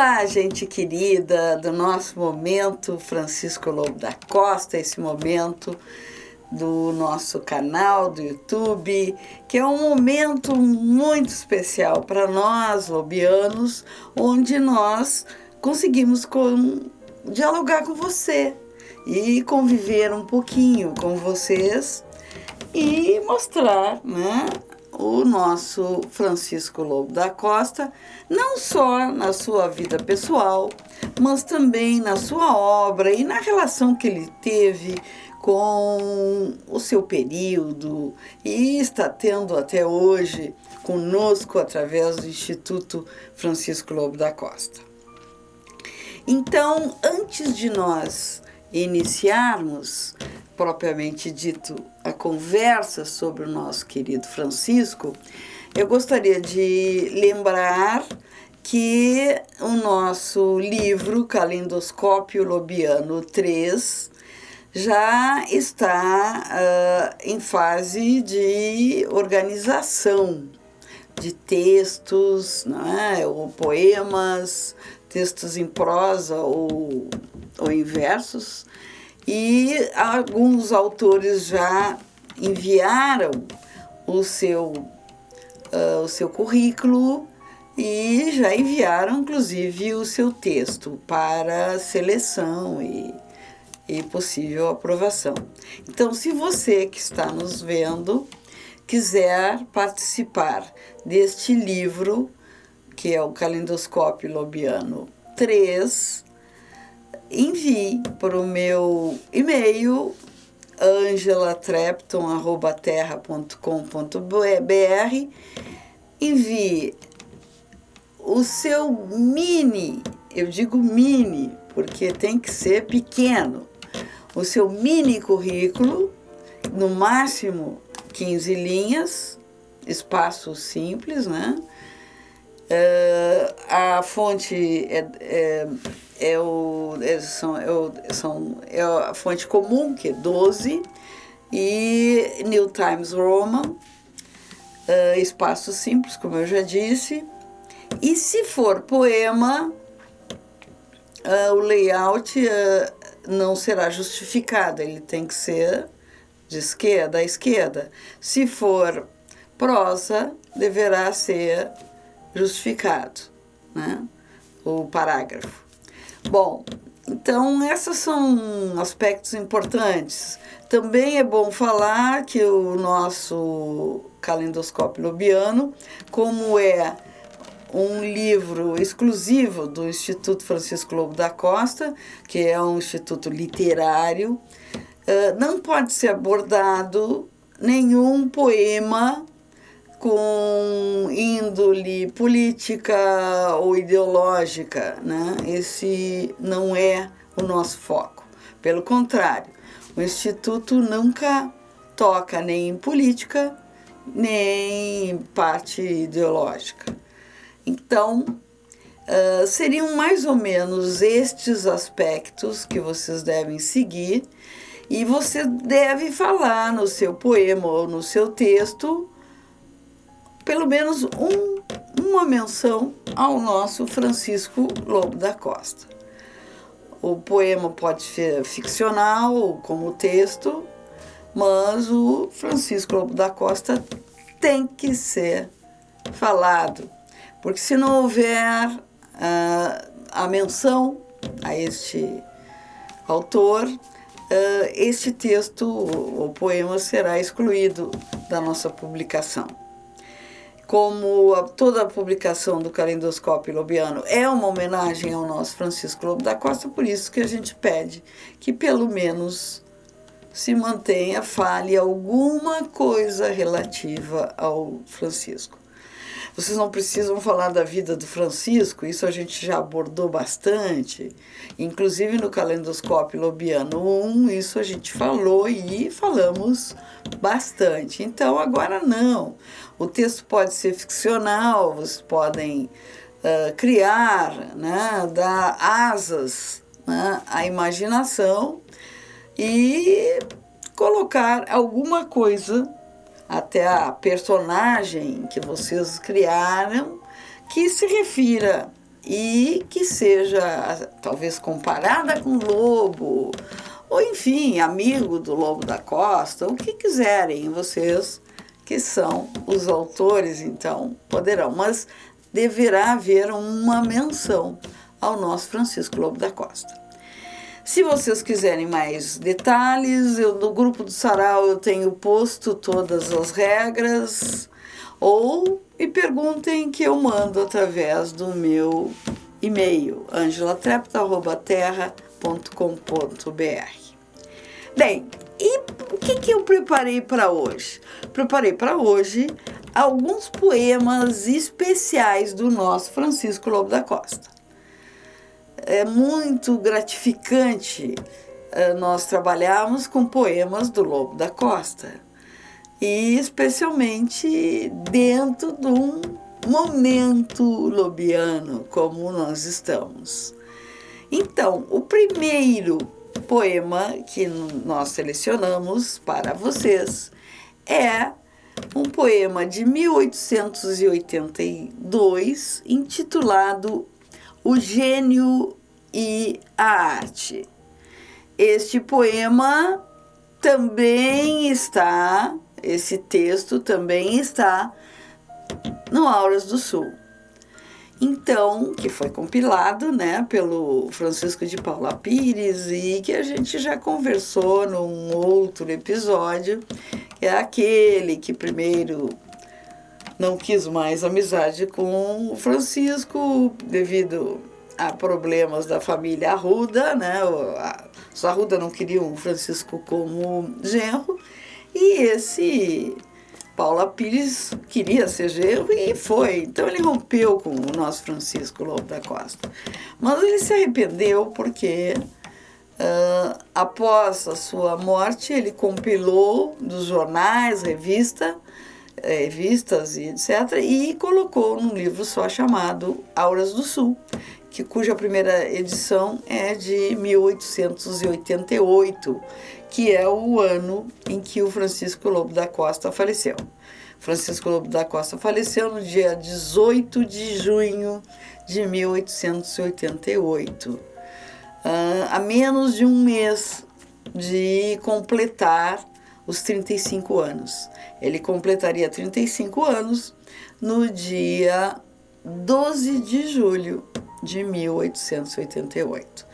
Olá, gente querida do nosso momento Francisco Lobo da Costa, esse momento do nosso canal do YouTube, que é um momento muito especial para nós, lobianos, onde nós conseguimos dialogar com você e conviver um pouquinho com vocês e mostrar, né, o nosso Francisco Lobo da Costa, não só na sua vida pessoal, mas também na sua obra e na relação que ele teve com o seu período e está tendo até hoje conosco através do Instituto Francisco Lobo da Costa. Então, antes de nós iniciarmos, propriamente dito, a conversa sobre o nosso querido Francisco, eu gostaria de lembrar que o nosso livro Calendoscópio Lobiano 3 já está em fase de organização de textos, né, ou poemas, textos em prosa ou em versos, e alguns autores já enviaram o seu currículo e já enviaram, inclusive, o seu texto para seleção e possível aprovação. Então, se você que está nos vendo quiser participar deste livro, que é o Calendoscópio Lobiano 3, envie para o meu e-mail angelatrepton@terra.com.br, envie o seu mini, eu digo mini porque tem que ser pequeno, o seu mini currículo, no máximo 15 linhas, espaço simples, né? A fonte é a fonte comum, que é 12, e New Times Roman, espaço simples, como eu já disse. E se for poema, o layout não será justificado, ele tem que ser de esquerda a esquerda. Se for prosa, deverá ser justificado, né, o parágrafo. Bom, então esses são aspectos importantes. Também é bom falar que o nosso Calendoscópio Lobiano, como é um livro exclusivo do Instituto Francisco Lobo da Costa, que é um instituto literário, não pode ser abordado nenhum poema com índole política ou ideológica, né? Esse não é o nosso foco. Pelo contrário, o Instituto nunca toca nem em política, nem em parte ideológica. Então, seriam mais ou menos estes aspectos que vocês devem seguir, e você deve falar no seu poema ou no seu texto pelo menos uma menção ao nosso Francisco Lobo da Costa. O poema pode ser ficcional, como o texto, mas o Francisco Lobo da Costa tem que ser falado, porque se não houver a menção a este autor, este texto, o poema, será excluído da nossa publicação. Como toda a publicação do Calendoscópio Lobiano é uma homenagem ao nosso Francisco Lobo da Costa, por isso que a gente pede que pelo menos se mantenha, fale alguma coisa relativa ao Francisco. Vocês não precisam falar da vida do Francisco, isso a gente já abordou bastante, inclusive no Calendoscópio Lobiano 1, isso a gente falou e falamos bastante. Então, agora não. O texto pode ser ficcional, vocês podem criar, né, dar asas, né, à imaginação e colocar alguma coisa, até a personagem que vocês criaram, que se refira e que seja talvez comparada com o lobo, ou enfim, amigo do Lobo da Costa, o que quiserem, vocês que são os autores, então, poderão, mas deverá haver uma menção ao nosso Francisco Lobo da Costa. Se vocês quiserem mais detalhes, no grupo do Sarau eu tenho posto todas as regras, ou me perguntem que eu mando através do meu e-mail, angelatrepta@terra.com.br. Bem, e o que eu preparei para hoje? Preparei para hoje alguns poemas especiais do nosso Francisco Lobo da Costa. É muito gratificante nós trabalharmos com poemas do Lobo da Costa, e especialmente dentro de um momento lobiano como nós estamos. Então, o primeiro poema que nós selecionamos para vocês é um poema de 1882, intitulado O Gênio e a Arte. Este poema também está, esse texto também está no Auras do Sul. Então, que foi compilado, né, pelo Francisco de Paula Pires, e que a gente já conversou num outro episódio, que é aquele que primeiro não quis mais amizade com o Francisco devido a problemas da família Arruda, né? Os Arruda não queriam o Francisco como genro, e esse Paula Pires queria ser genro e foi. Então ele rompeu com o nosso Francisco Lobo da Costa. Mas ele se arrependeu porque após a sua morte ele compilou dos jornais, revistas e etc. e colocou num livro só chamado Auras do Sul, cuja primeira edição é de 1888, que é o ano em que o Francisco Lobo da Costa faleceu. Francisco Lobo da Costa faleceu no dia 18 de junho de 1888, a menos de um mês de completar os 35 anos. Ele completaria 35 anos no dia 12 de julho de 1888.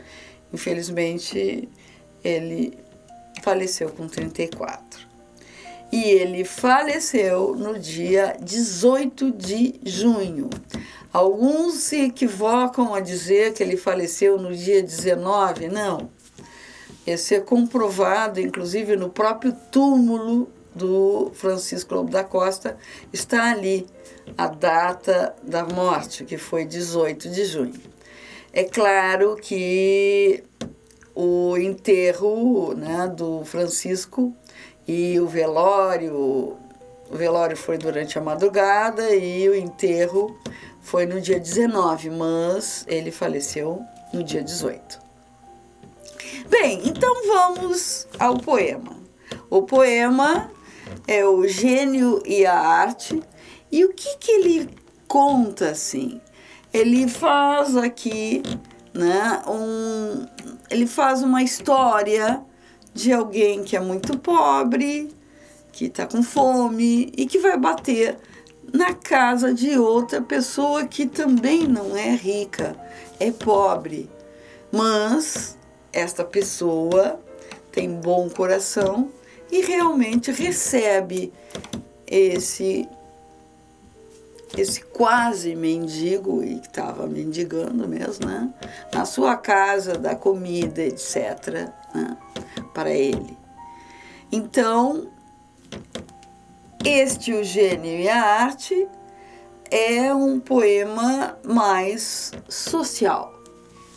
Infelizmente, ele faleceu com 34. E ele faleceu no dia 18 de junho. Alguns se equivocam a dizer que ele faleceu no dia 19. Não. Esse é comprovado, inclusive, no próprio túmulo do Francisco Lobo da Costa. Está ali a data da morte, que foi 18 de junho. É claro que o enterro, né, do Francisco e o velório foi durante a madrugada e o enterro foi no dia 19, mas ele faleceu no dia 18. Bem, então vamos ao poema. O poema é O Gênio e a Arte. E o que ele conta, assim? Ele faz aqui, né, ele faz uma história de alguém que é muito pobre, que está com fome e que vai bater na casa de outra pessoa que também não é rica, é pobre. Mas esta pessoa tem bom coração e realmente recebe esse quase mendigo, e que estava mendigando mesmo, né? Na sua casa, dá comida, etc., né? Para ele. Então, O Gênio e a Arte é um poema mais social.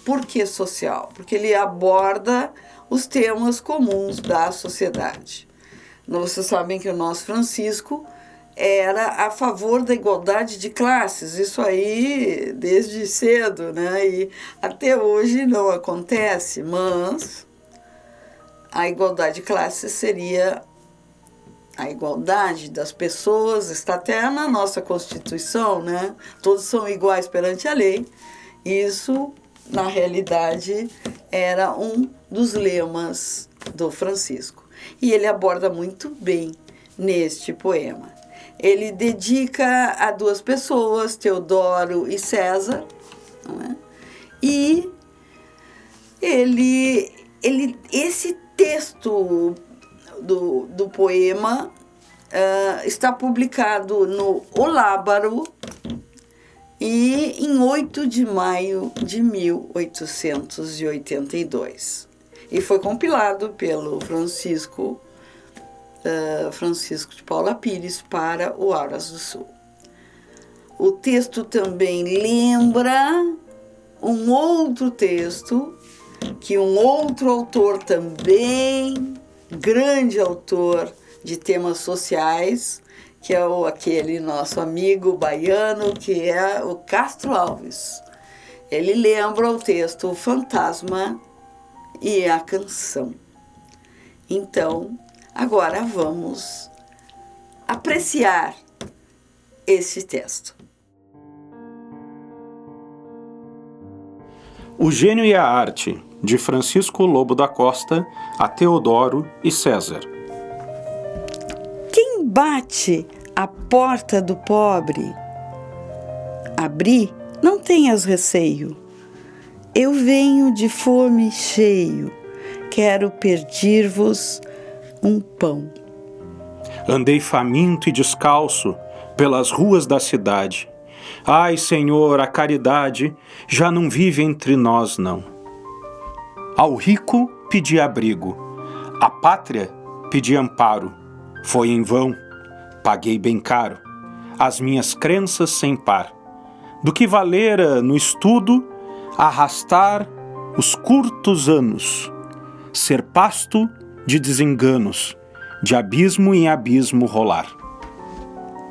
Por que social? Porque ele aborda os temas comuns da sociedade. Vocês sabem que o nosso Francisco era a favor da igualdade de classes, isso aí desde cedo, né? E até hoje não acontece, mas a igualdade de classes seria a igualdade das pessoas, está até na nossa Constituição, né? Todos são iguais perante a lei, Isso, na realidade, era um dos lemas do Francisco. E ele aborda muito bem neste poema. Ele dedica a duas pessoas, Teodoro e César, não é? E esse texto do poema está publicado no O Lábaro e em 8 de maio de 1882. E foi compilado pelo Francisco de Paula Pires para o Auras do Sul. O texto também lembra um outro texto que um outro autor também, grande autor de temas sociais, que é aquele nosso amigo baiano, que é o Castro Alves. Ele lembra o texto O Fantasma e a Canção. Então, agora vamos apreciar esse texto. O Gênio e a Arte, de Francisco Lobo da Costa a Teodoro e César. Quem bate à porta do pobre? Abri, não tenhas receio. Eu venho de fome cheio, quero pedir-vos um pão. Andei faminto e descalço pelas ruas da cidade. Ai, Senhor, a caridade já não vive entre nós, não. Ao rico pedi abrigo, à pátria pedi amparo. Foi em vão, paguei bem caro, as minhas crenças sem par. Do que valera no estudo arrastar os curtos anos, ser pasto de desenganos, de abismo em abismo rolar.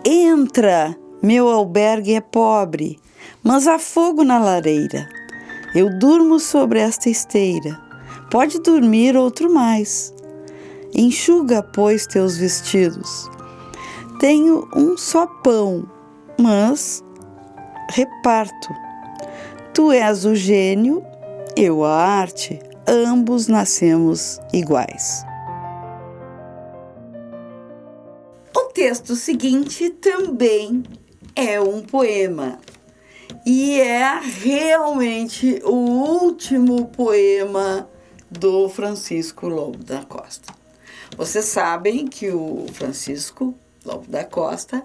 Entra, meu albergue é pobre, mas há fogo na lareira. Eu durmo sobre esta esteira, pode dormir outro mais. Enxuga, pois, teus vestidos. Tenho um só pão, mas reparto. Tu és o gênio, eu a arte, ambos nascemos iguais. O texto seguinte também é um poema e é realmente o último poema do Francisco Lobo da Costa. Vocês sabem que o Francisco Lobo da Costa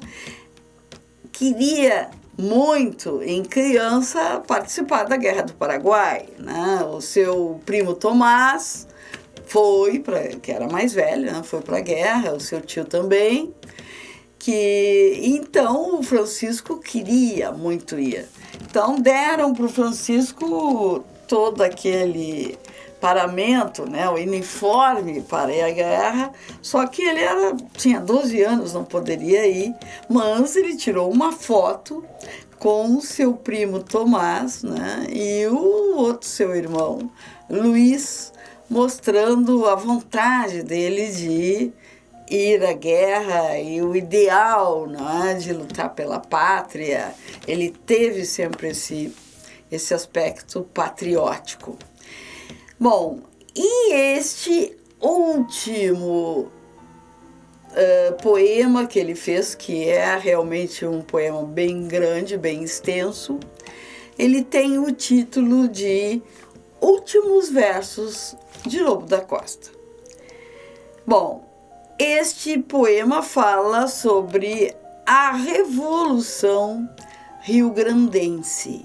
queria muito, em criança, participar da Guerra do Paraguai, né? O seu primo Tomás que era mais velho, né? Foi para a guerra, o seu tio também. Então o Francisco queria muito ir. Então deram para o Francisco todo aquele paramento, né, o uniforme para ir à guerra, só que ele tinha 12 anos, não poderia ir, mas ele tirou uma foto com o seu primo Tomás, né, e o outro seu irmão, Luiz, mostrando a vontade dele de ir à guerra e o ideal, né, de lutar pela pátria. Ele teve sempre esse aspecto patriótico. Bom, e este último poema que ele fez, que é realmente um poema bem grande, bem extenso, ele tem o título de Últimos Versos de Lobo da Costa. Bom, este poema fala sobre a Revolução Rio-Grandense.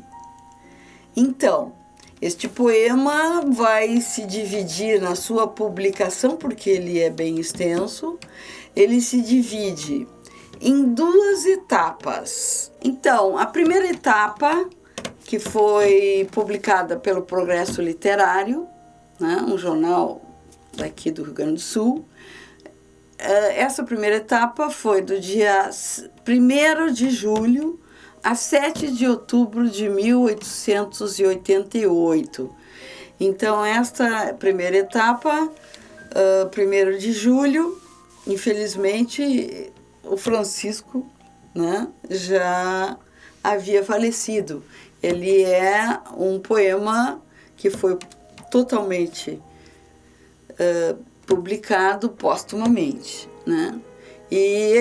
Então, este poema vai se dividir na sua publicação, porque ele é bem extenso, ele se divide em duas etapas. Então, a primeira etapa, que foi publicada pelo Progresso Literário, né, um jornal daqui do Rio Grande do Sul, essa primeira etapa foi do dia 1º de julho a 7 de outubro de 1888. Então, esta primeira etapa, 1º de julho, infelizmente, o Francisco, né, já havia falecido. Ele é um poema que foi totalmente publicado póstumamente, né? E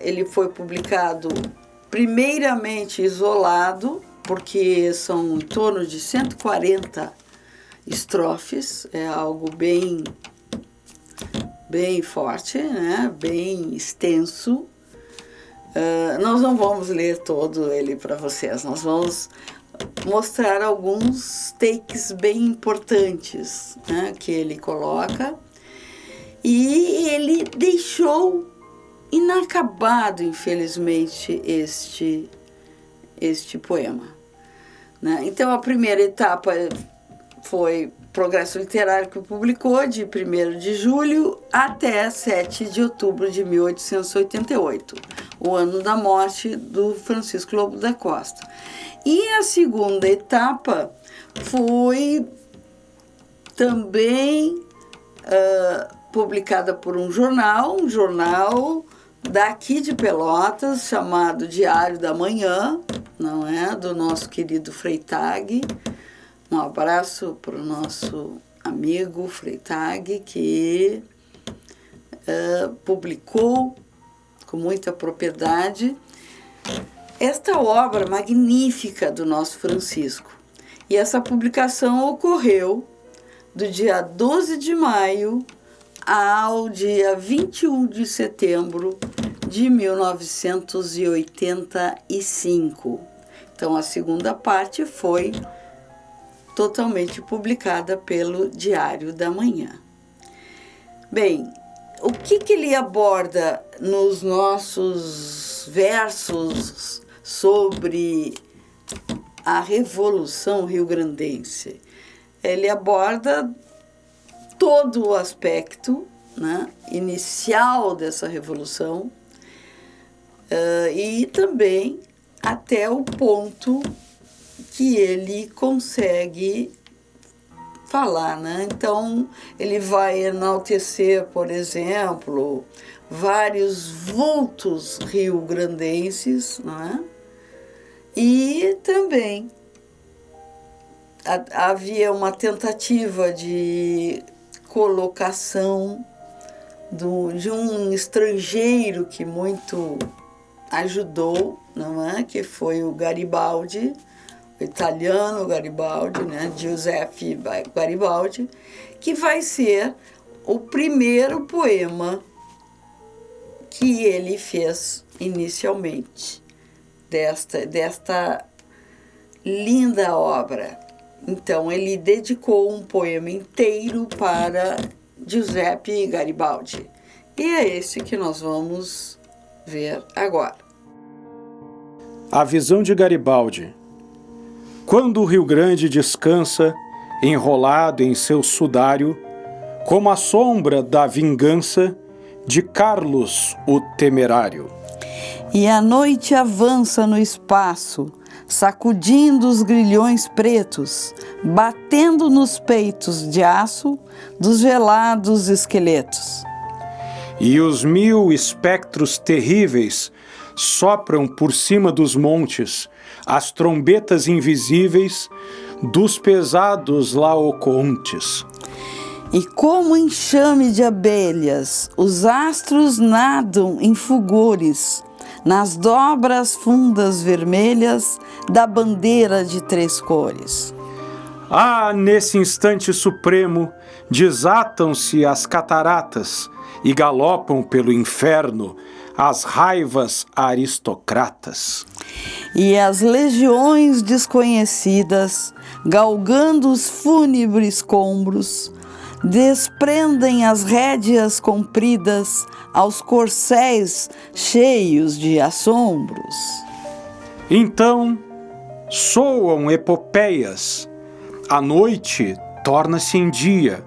ele foi publicado primeiramente isolado, porque são em torno de 140 estrofes, é algo bem forte, né? Bem extenso. Nós não vamos ler todo ele para vocês, nós vamos mostrar alguns takes bem importantes, né, que ele coloca, e ele deixou inacabado, infelizmente, este poema, né? Então, a primeira etapa foi Progresso Literário, que publicou de 1º de julho até 7 de outubro de 1888, o ano da morte do Francisco Lobo da Costa. E a segunda etapa foi também publicada por um jornal daqui de Pelotas, chamado Diário da Manhã, não é? Do nosso querido Freytag. Um abraço para o nosso amigo Freytag, que publicou com muita propriedade esta obra magnífica do nosso Francisco. E essa publicação ocorreu do dia 12 de maio ao dia 21 de setembro de 1985. Então, a segunda parte foi totalmente publicada pelo Diário da Manhã. Bem, o que ele aborda nos nossos versos sobre a Revolução Rio-Grandense? Ele aborda todo o aspecto, né, inicial dessa revolução, e também até o ponto que ele consegue falar, né? Então, ele vai enaltecer, por exemplo, vários vultos rio-grandenses, né? E também havia uma tentativa de colocação de um estrangeiro que muito ajudou, não é? Que foi o Garibaldi, o italiano Garibaldi, né? Giuseppe Garibaldi, que vai ser o primeiro poema que ele fez inicialmente desta linda obra. Então, ele dedicou um poema inteiro para Giuseppe Garibaldi. E é esse que nós vamos ver agora. A visão de Garibaldi. Quando o Rio Grande descansa, enrolado em seu sudário, como a sombra da vingança de Carlos o Temerário. E a noite avança no espaço, sacudindo os grilhões pretos, batendo nos peitos de aço dos gelados esqueletos. E os 1000 espectros terríveis sopram por cima dos montes as trombetas invisíveis dos pesados laocontes. E como enxame de abelhas, os astros nadam em fulgores nas dobras fundas vermelhas da bandeira de 3 cores. Ah, nesse instante supremo, desatam-se as cataratas e galopam pelo inferno as raivas aristocratas. E as legiões desconhecidas, galgando os fúnebres combros, desprendem as rédeas compridas aos corcéis cheios de assombros. Então soam epopeias, a noite torna-se em dia,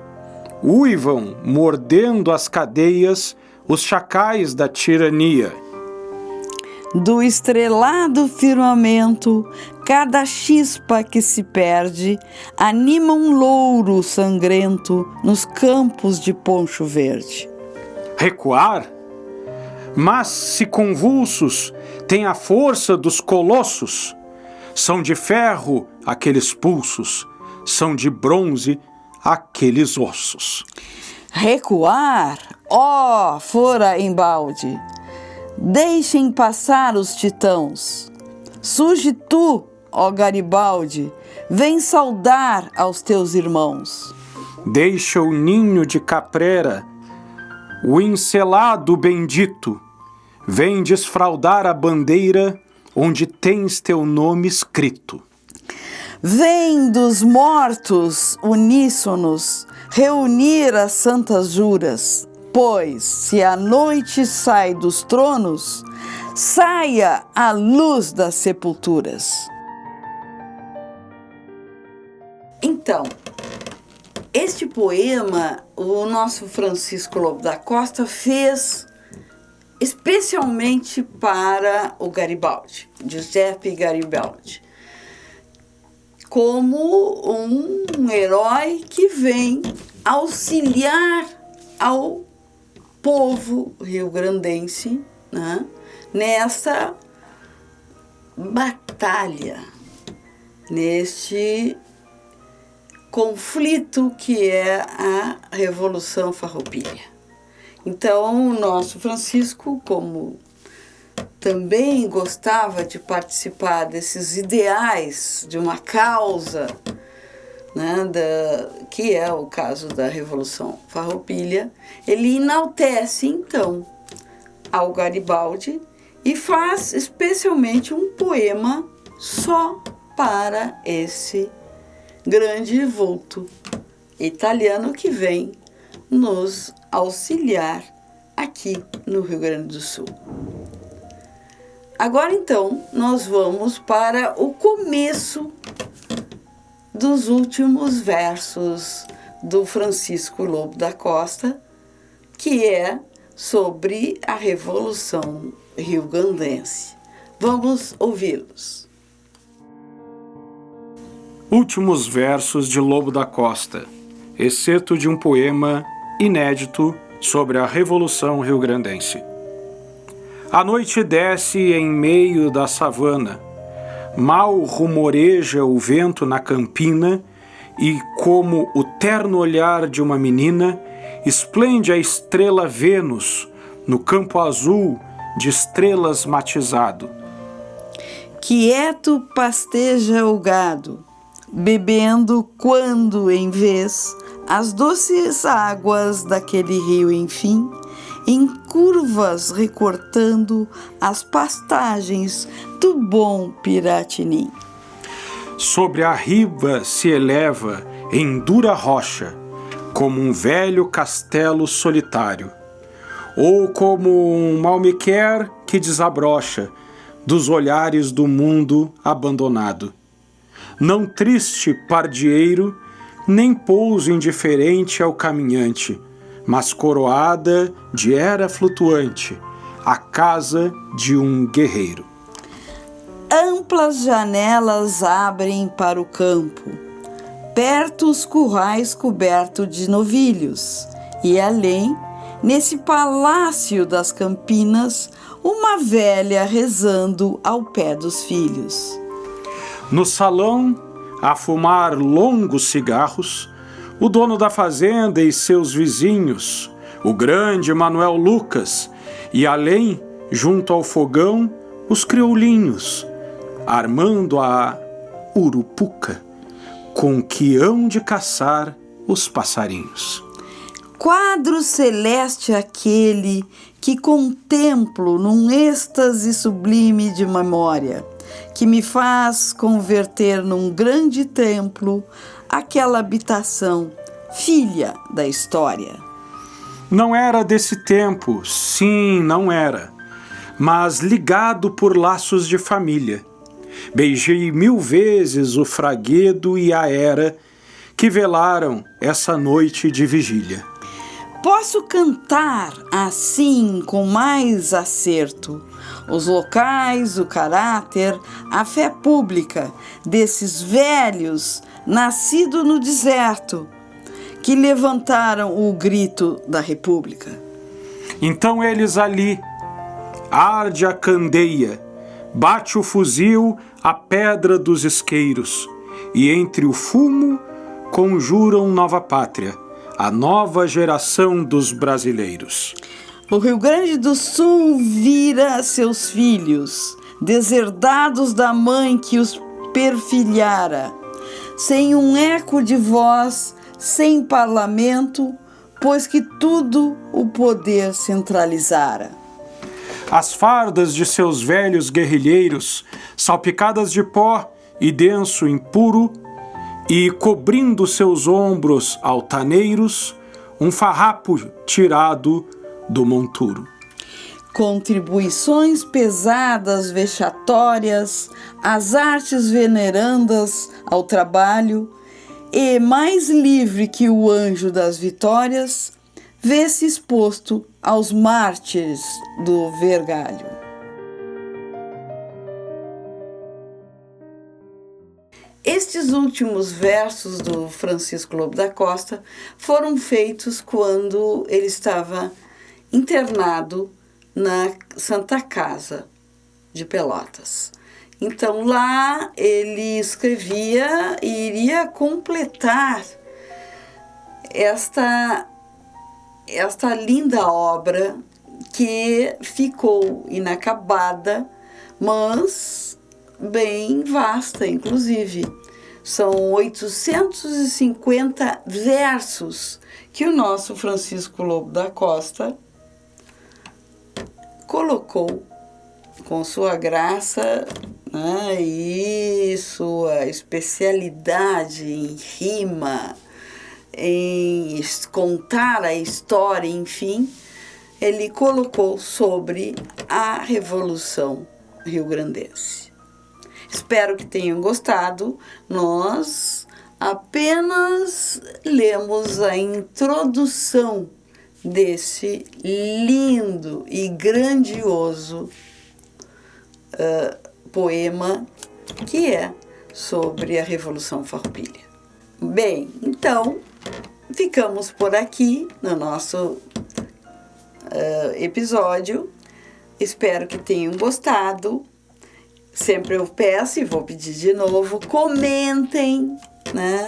uivam mordendo as cadeias os chacais da tirania. Do estrelado firmamento, cada chispa que se perde anima um louro sangrento nos campos de poncho verde. Recuar? Mas se convulsos têm a força dos colossos, são de ferro aqueles pulsos, são de bronze aqueles ossos. Recuar, ó, fora embalde, deixem passar os titãos. Surge tu, ó Garibaldi, vem saudar aos teus irmãos. Deixa o ninho de caprera, o encelado bendito, vem desfraldar a bandeira onde tens teu nome escrito. Vem dos mortos uníssonos reunir as santas juras, pois se a noite sai dos tronos, saia a luz das sepulturas. Então, este poema, o nosso Francisco Lobo da Costa fez especialmente para o Garibaldi, Giuseppe Garibaldi, como um herói que vem auxiliar ao povo rio-grandense, né, nessa batalha, neste conflito que é a Revolução Farroupilha. Então, o nosso Francisco, como também gostava de participar desses ideais de uma causa, né, que é o caso da Revolução Farroupilha, ele enaltece, então, ao Garibaldi e faz especialmente um poema só para esse grande vulto italiano que vem nos auxiliar aqui no Rio Grande do Sul. Agora, então, nós vamos para o começo dos últimos versos do Francisco Lobo da Costa, que é sobre a Revolução Rio-Grandense. Vamos ouvi-los. Últimos versos de Lobo da Costa, excerto de um poema inédito sobre a Revolução Rio-Grandense. A noite desce em meio da savana, mal rumoreja o vento na campina e, como o terno olhar de uma menina, esplende a estrela Vênus no campo azul de estrelas matizado. Quieto pasteja o gado, bebendo quando em vez as doces águas daquele rio, enfim, em curvas recortando as pastagens do bom Piratinim. Sobre a riba se eleva em dura rocha, como um velho castelo solitário, ou como um malmequer que desabrocha dos olhares do mundo abandonado. Não triste pardieiro, nem pouso indiferente ao caminhante, mas coroada de era flutuante, a casa de um guerreiro. Amplas janelas abrem para o campo, perto os currais cobertos de novilhos, e além, nesse palácio das campinas, uma velha rezando ao pé dos filhos. No salão, a fumar longos cigarros, o dono da fazenda e seus vizinhos, o grande Manuel Lucas, e além, junto ao fogão, os crioulinhos, armando a urupuca, com que hão de caçar os passarinhos. Quadro celeste aquele que contemplo num êxtase sublime de memória, que me faz converter num grande templo aquela habitação, filha da história. Não era desse tempo, sim, não era, mas ligado por laços de família. Beijei 1000 vezes o fraguedo e a era que velaram essa noite de vigília. Posso cantar assim com mais acerto os locais, o caráter, a fé pública desses velhos nascidos no deserto que levantaram o grito da República. Então eles ali, arde a candeia, bate o fuzil a pedra dos isqueiros, e entre o fumo conjuram nova pátria, a nova geração dos brasileiros. O Rio Grande do Sul vira seus filhos, deserdados da mãe que os perfilhara, sem um eco de voz, sem parlamento, pois que tudo o poder centralizara. As fardas de seus velhos guerrilheiros, salpicadas de pó e denso impuro, e cobrindo seus ombros altaneiros, um farrapo tirado do monturo. Contribuições pesadas, vexatórias, as artes venerandas ao trabalho, e mais livre que o anjo das vitórias, vê-se exposto aos mártires do vergalho. Estes últimos versos do Francisco Lobo da Costa foram feitos quando ele estava internado na Santa Casa de Pelotas. Então lá ele escrevia e iria completar esta linda obra que ficou inacabada, mas bem vasta, inclusive. São 850 versos que o nosso Francisco Lobo da Costa colocou com sua graça, né, e sua especialidade em rima, em contar a história, enfim, ele colocou sobre a Revolução Rio-Grandense. Espero que tenham gostado. Nós apenas lemos a introdução desse lindo e grandioso poema que é sobre a Revolução Farroupilha. Bem, então, ficamos por aqui no nosso episódio. Espero que tenham gostado. Sempre eu peço e vou pedir de novo, comentem, né?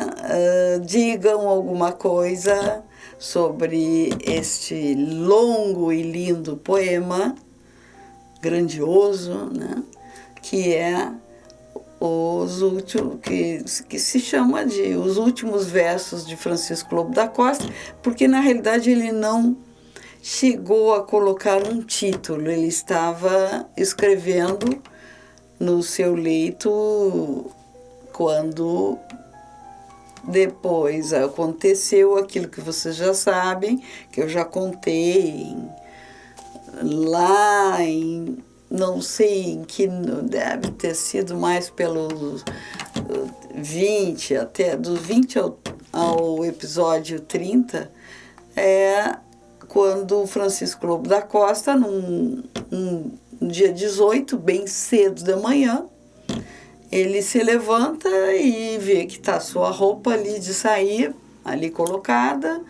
Digam alguma coisa sobre este longo e lindo poema, grandioso, né? Que é que se chama de Os Últimos Versos de Francisco Lobo da Costa, porque na realidade ele não chegou a colocar um título, ele estava escrevendo no seu leito quando depois aconteceu aquilo que vocês já sabem, que eu já contei lá em, não sei em que, deve ter sido mais pelos 20, até dos 20 ao episódio 30, quando o Francisco Lobo da Costa, no dia 18, bem cedo da manhã, ele se levanta e vê que está sua roupa ali de sair, ali colocada,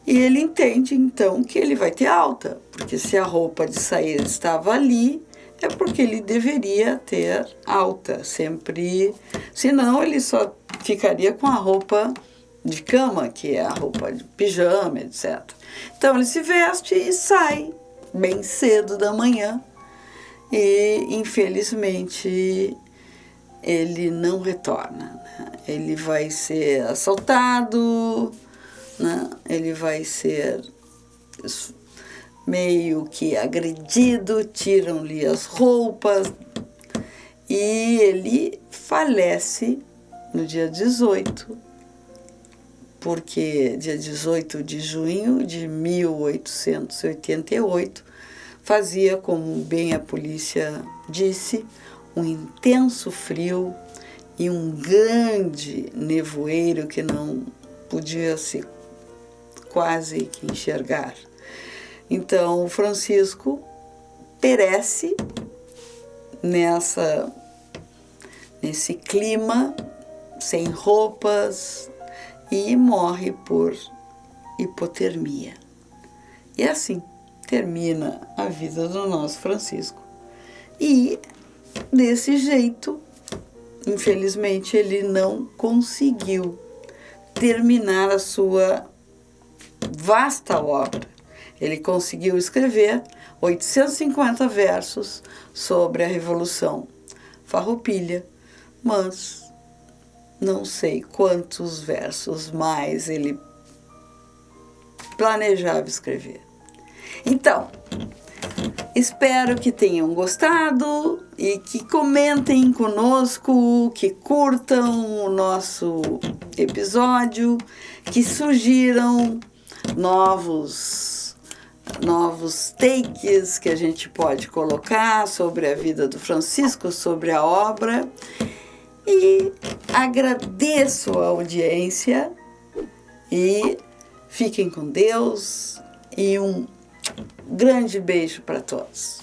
e ele entende então que ele vai ter alta, porque se a roupa de sair estava ali, é porque ele deveria ter alta, sempre, senão ele só ficaria com a roupa de cama, que é a roupa de pijama, etc. Então ele se veste e sai bem cedo da manhã, e infelizmente ele não retorna, né? Ele vai ser assaltado, né? Ele vai ser meio que agredido, tiram-lhe as roupas e ele falece no dia 18, porque dia 18 de junho de 1888 fazia, como bem a polícia disse, um intenso frio e um grande nevoeiro que não podia se quase que enxergar. Então, o Francisco perece nesse clima, sem roupas, e morre por hipotermia. E assim, termina a vida do nosso Francisco. E, desse jeito, infelizmente, ele não conseguiu terminar a sua vasta obra. Ele conseguiu escrever 850 versos sobre a Revolução Farroupilha, mas não sei quantos versos mais ele planejava escrever. Então, espero que tenham gostado e que comentem conosco, que curtam o nosso episódio, que sugiram novos takes que a gente pode colocar sobre a vida do Francisco, sobre a obra. E agradeço a audiência e fiquem com Deus e um grande beijo para todos.